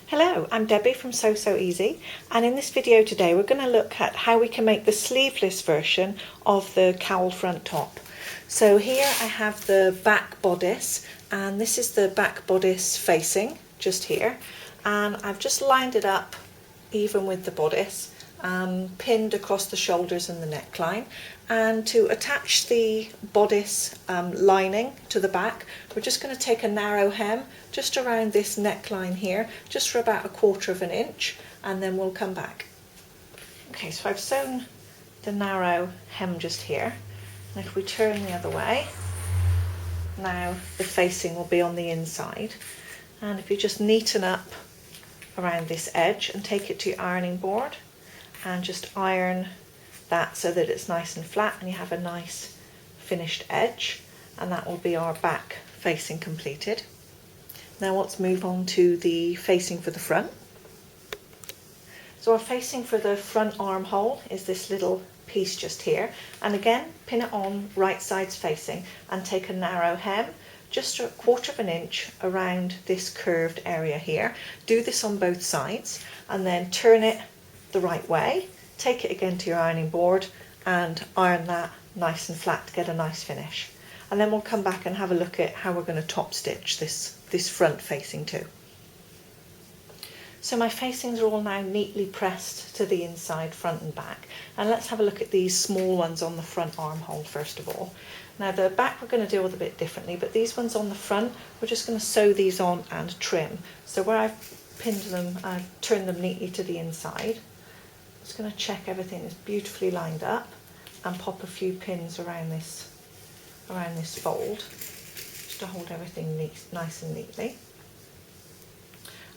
Hello, I'm Debbie from So Easy, and in this video today we're going to look at how we can make the sleeveless version of the cowl front top. So here I have the back bodice, and this is the back bodice facing just here, and I've just lined it up even with the bodice, pinned across the shoulders and the neckline. And to attach the bodice lining to the back, we're just going to take a narrow hem just around this neckline here, just for about 1/4 of an inch, and then we'll come back. Okay, so I've sewn the narrow hem just here, and if we turn the other way, now the facing will be on the inside. And if you just neaten up around this edge and take it to your ironing board and just iron that so that it's nice and flat and you have a nice finished edge, and that will be our back facing completed. Now let's move on to the facing for the front. So our facing for the front armhole is this little piece just here, and again pin it on right sides facing and take a narrow hem just 1/4 of an inch around this curved area here. Do this on both sides and then turn it the right way. Take it again to your ironing board and iron that nice and flat to get a nice finish. And then we'll come back and have a look at how we're going to top stitch this front facing too. So my facings are all now neatly pressed to the inside, front and back. And let's have a look at these small ones on the front armhole first of all. Now the back we're going to deal with a bit differently, but these ones on the front, we're just going to sew these on and trim. So where I've pinned them, I've turned them neatly to the inside. Just going to check everything is beautifully lined up and pop a few pins around this fold just to hold everything nice and neatly.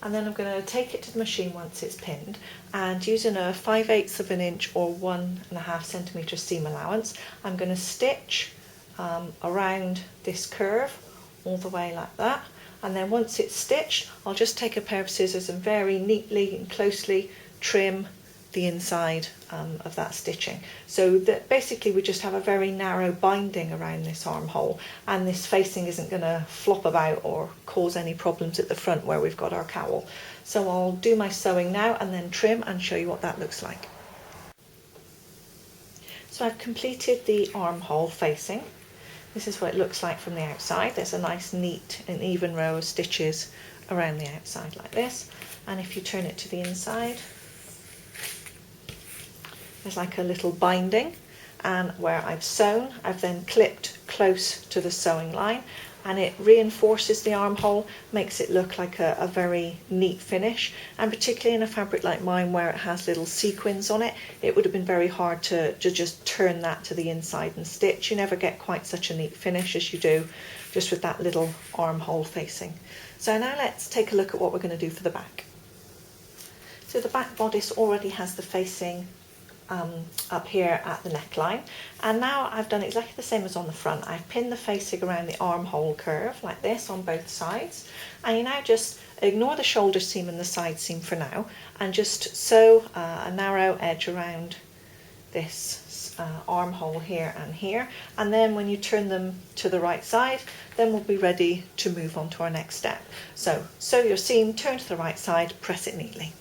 And then I'm going to take it to the machine once it's pinned, and using a 5/8 of an inch or 1.5 centimetre seam allowance, I'm going to stitch around this curve all the way like that. And then once it's stitched, I'll just take a pair of scissors and very neatly and closely trim the inside of that stitching, so that basically we just have a very narrow binding around this armhole, and this facing isn't going to flop about or cause any problems at the front where we've got our cowl. So I'll do my sewing now and then trim and show you what that looks like. So I've completed the armhole facing. This is what it looks like from the outside. There's a nice neat and even row of stitches around the outside like this, and if you turn it to the inside, there's like a little binding, and where I've sewn, I've then clipped close to the sewing line, and it reinforces the armhole, makes it look like a very neat finish. And particularly in a fabric like mine where it has little sequins on it, it would have been very hard to just turn that to the inside and stitch. You never get quite such a neat finish as you do just with that little armhole facing. So now let's take a look at what we're going to do for the back. So the back bodice already has the facing up here at the neckline, and now I've done exactly the same as on the front. I've pinned the facing around the armhole curve like this on both sides, and you now just ignore the shoulder seam and the side seam for now and just sew a narrow edge around this armhole here and here, and then when you turn them to the right side, then we'll be ready to move on to our next step. So sew your seam, turn to the right side, press it neatly.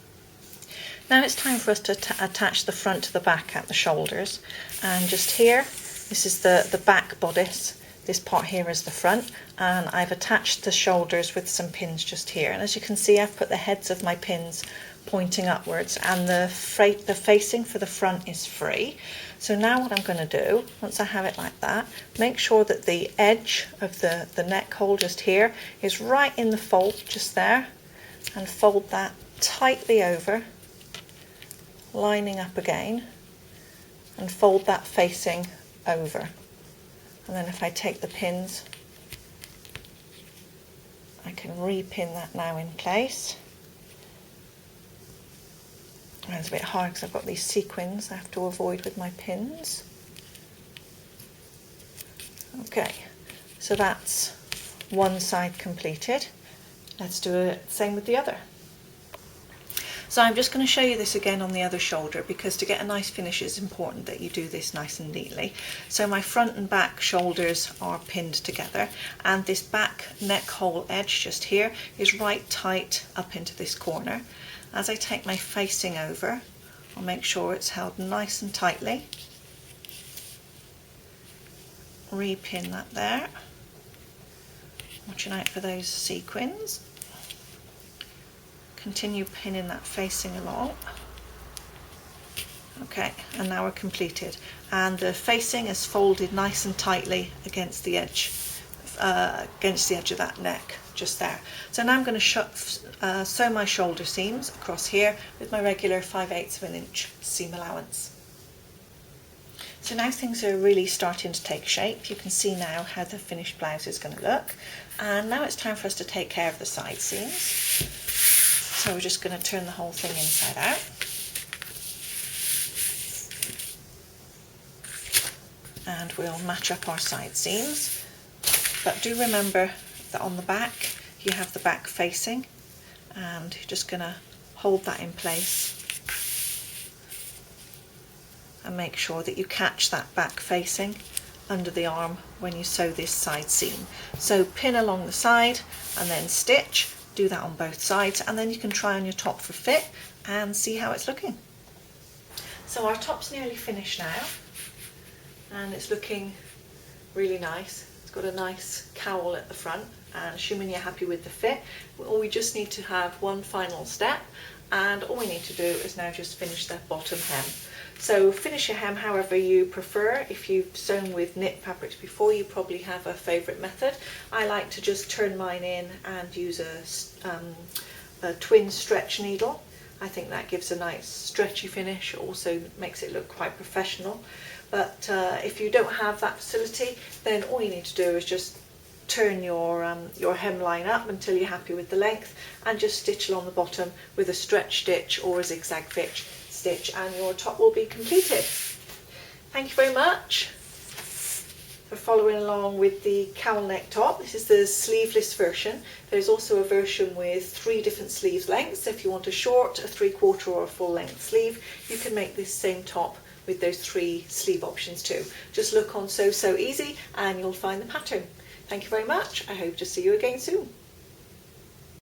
Now it's time for us to attach the front to the back at the shoulders, and just here, this is the back bodice, this part here is the front, and I've attached the shoulders with some pins just here, and as you can see I've put the heads of my pins pointing upwards, and the facing for the front is free. So now what I'm going to do, once I have it like that, make sure that the edge of the neck hole just here is right in the fold just there, and fold that tightly over, lining up again, and fold that facing over. And then if I take the pins, I can repin that now in place. And it's a bit hard because I've got these sequins I have to avoid with my pins. Okay, so that's one side completed. Let's do the same with the other. So I'm just going to show you this again on the other shoulder, because to get a nice finish it's important that you do this nice and neatly. So my front and back shoulders are pinned together, and this back neck hole edge just here is right tight up into this corner. As I take my facing over, I'll make sure it's held nice and tightly. Repin that there, watching out for those sequins. Continue pinning that facing along. Okay, and now we're completed, and the facing is folded nice and tightly against the edge of that neck just there. So now I'm going to sew my shoulder seams across here with my regular 5/8 of an inch seam allowance. So now things are really starting to take shape. You can see now how the finished blouse is going to look, and now it's time for us to take care of the side seams. So we're just going to turn the whole thing inside out. And we'll match up our side seams. But do remember that on the back you have the back facing, and you're just going to hold that in place and make sure that you catch that back facing under the arm when you sew this side seam. So pin along the side and then stitch. Do that on both sides, and then you can try on your top for fit and see how it's looking. So our top's nearly finished now, and it's looking really nice. It's got a nice cowl at the front, and assuming you're happy with the fit, we just need to have one final step, and all we need to do is now just finish that bottom hem. So finish your hem however you prefer. If you've sewn with knit fabrics before, you probably have a favourite method. I like to just turn mine in and use a twin stretch needle. I think that gives a nice stretchy finish, also makes it look quite professional. But if you don't have that facility, then all you need to do is just turn your hemline up until you're happy with the length, and just stitch along the bottom with a stretch stitch or a zigzag stitch, and your top will be completed. Thank you very much for following along with the cowl neck top. This is the sleeveless version. There's also a version with 3 different sleeve lengths. If you want a short, a 3/4 or a full length sleeve, you can make this same top with those 3 sleeve options too. Just look on Sew So Easy and you'll find the pattern. Thank you very much. I hope to see you again soon.